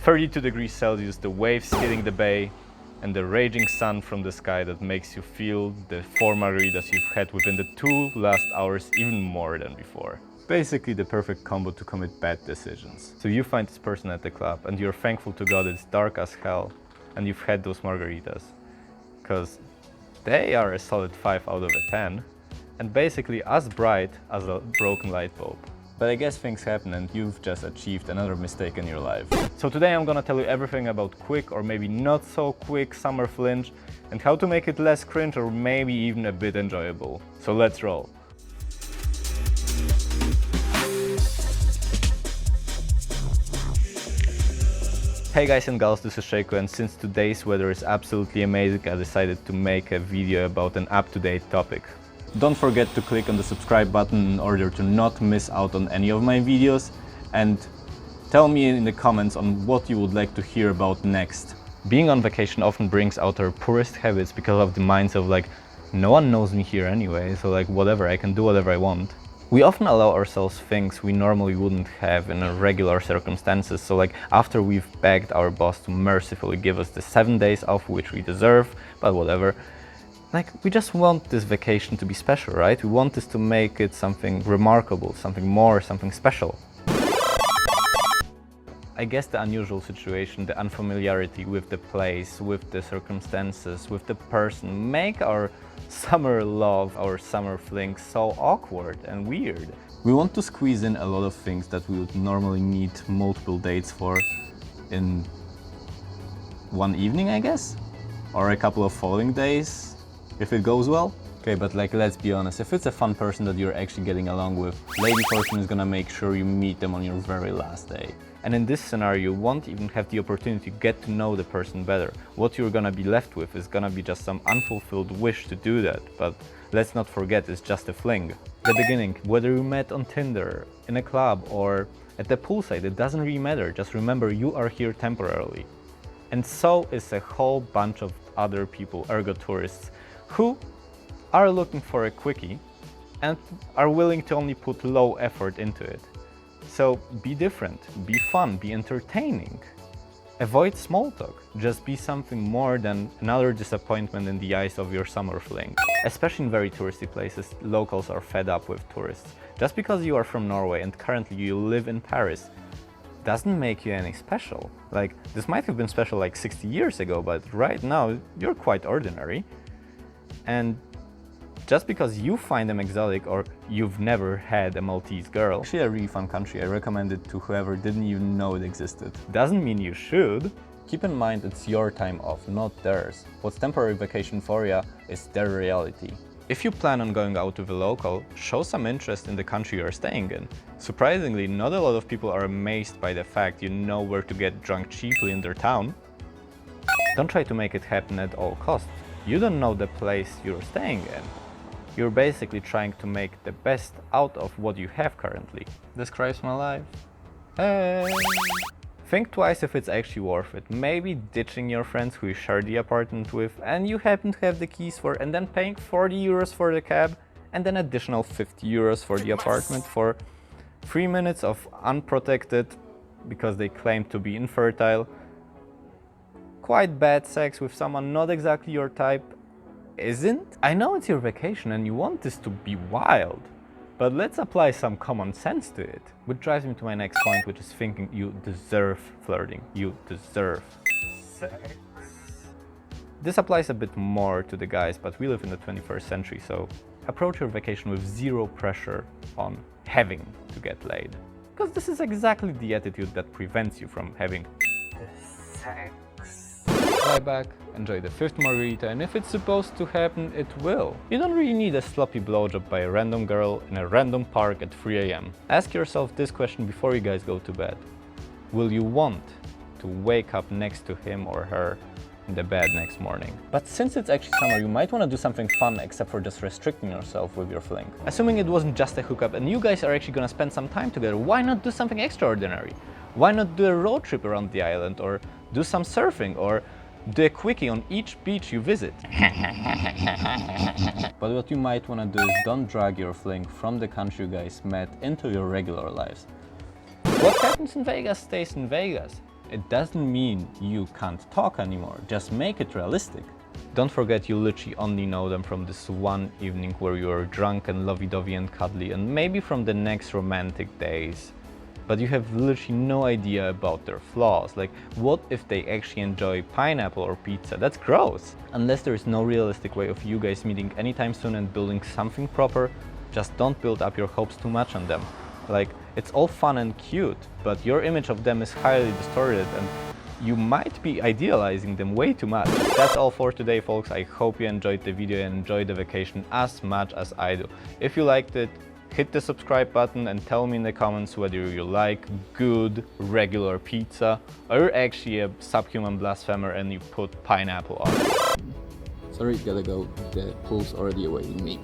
32 degrees Celsius, the waves hitting the bay, and the raging sun from the sky that makes you feel the 4 margaritas you've had within the 2 last hours even more than before. Basically the perfect combo to commit bad decisions. So you find this person at the club and you're thankful to God it's dark as hell and you've had those margaritas. Because they are a solid 5 out of 10 and basically as bright as a broken light bulb. But I guess things happen and you've just achieved another mistake in your life. So today I'm gonna tell you everything about quick or maybe not so quick summer flinge and how to make it less cringe or maybe even a bit enjoyable. So let's roll. Hey guys and gals, this is Shaco, and since today's weather is absolutely amazing, I decided to make a video about an up-to-date topic. Don't forget to click on the subscribe button in order to not miss out on any of my videos, and tell me in the comments on what you would like to hear about next. Being on vacation often brings out our poorest habits because of the minds of like, no one knows me here anyway, so like whatever, I can do whatever I want. We often allow ourselves things we normally wouldn't have in regular circumstances, so like after we've begged our boss to mercifully give us the 7 days off which we deserve, but whatever. Like, we just want this vacation to be special, right? We want this to make it something remarkable, something more, something special. I guess the unusual situation, the unfamiliarity with the place, with the circumstances, with the person, make our summer love, our summer fling so awkward and weird. We want to squeeze in a lot of things that we would normally need multiple dates for in one evening, I guess? Or a couple of following days. If it goes well. Okay, but like, let's be honest, if it's a fun person that you're actually getting along with, lady person is gonna make sure you meet them on your very last day. And in this scenario, you won't even have the opportunity to get to know the person better. What you're gonna be left with is gonna be just some unfulfilled wish to do that, but let's not forget it's just a fling. The beginning, whether you met on Tinder, in a club, or at the poolside, it doesn't really matter. Just remember, you are here temporarily. And so is a whole bunch of other people, ergo tourists, who are looking for a quickie and are willing to only put low effort into it. So be different, be fun, be entertaining. Avoid small talk, just be something more than another disappointment in the eyes of your summer fling. Especially in very touristy places, locals are fed up with tourists. Just because you are from Norway and currently you live in Paris doesn't make you any special. Like, this might have been special like 60 years ago, but right now you're quite ordinary. And just because you find them exotic or you've never had a Maltese girl, actually a really fun country, I recommend it to whoever didn't even know it existed. Doesn't mean you should. Keep in mind it's your time off, not theirs. What's temporary vacation for you is their reality. If you plan on going out with a local, show some interest in the country you're staying in. Surprisingly, not a lot of people are amazed by the fact you know where to get drunk cheaply in their town. Don't try to make it happen at all costs. You don't know the place you're staying in. You're basically trying to make the best out of what you have currently. Describes my life. Hey. Think twice if it's actually worth it. Maybe ditching your friends who you share the apartment with and you happen to have the keys for, and then paying 40 euros for the cab and then additional 50 euros for the apartment for 3 minutes of unprotected, because they claim to be infertile, quite bad sex with someone not exactly your type, isn't? I know it's your vacation and you want this to be wild, but let's apply some common sense to it. Which drives me to my next point, which is thinking you deserve flirting. You deserve sex. This applies a bit more to the guys, but we live in the 21st century, so approach your vacation with zero pressure on having to get laid. Because this is exactly the attitude that prevents you from having sex. Fly back, enjoy the 5th margarita, and if it's supposed to happen, it will. You don't really need a sloppy blowjob by a random girl in a random park at 3 AM. Ask yourself this question before you guys go to bed. Will you want to wake up next to him or her in the bed next morning? But since it's actually summer, you might want to do something fun except for just restricting yourself with your fling. Assuming it wasn't just a hookup and you guys are actually gonna spend some time together, why not do something extraordinary? Why not do a road trip around the island, or do some surfing, or do a quickie on each beach you visit? But what you might want to do is don't drag your fling from the country you guys met into your regular lives. What happens in Vegas stays in Vegas. It doesn't mean you can't talk anymore, just make it realistic. Don't forget you literally only know them from this one evening where you are drunk and lovey-dovey and cuddly, and maybe from the next romantic days. But you have literally no idea about their flaws. Like, what if they actually enjoy pineapple or pizza? That's gross! Unless there is no realistic way of you guys meeting anytime soon and building something proper, just don't build up your hopes too much on them. Like, it's all fun and cute, but your image of them is highly distorted and you might be idealizing them way too much. That's all for today, folks. I hope you enjoyed the video and enjoyed the vacation as much as I do. If you liked it, hit the subscribe button and tell me in the comments whether you like good, regular pizza or you're actually a subhuman blasphemer and you put pineapple on it. Sorry, gotta go. The pool's already awaiting me.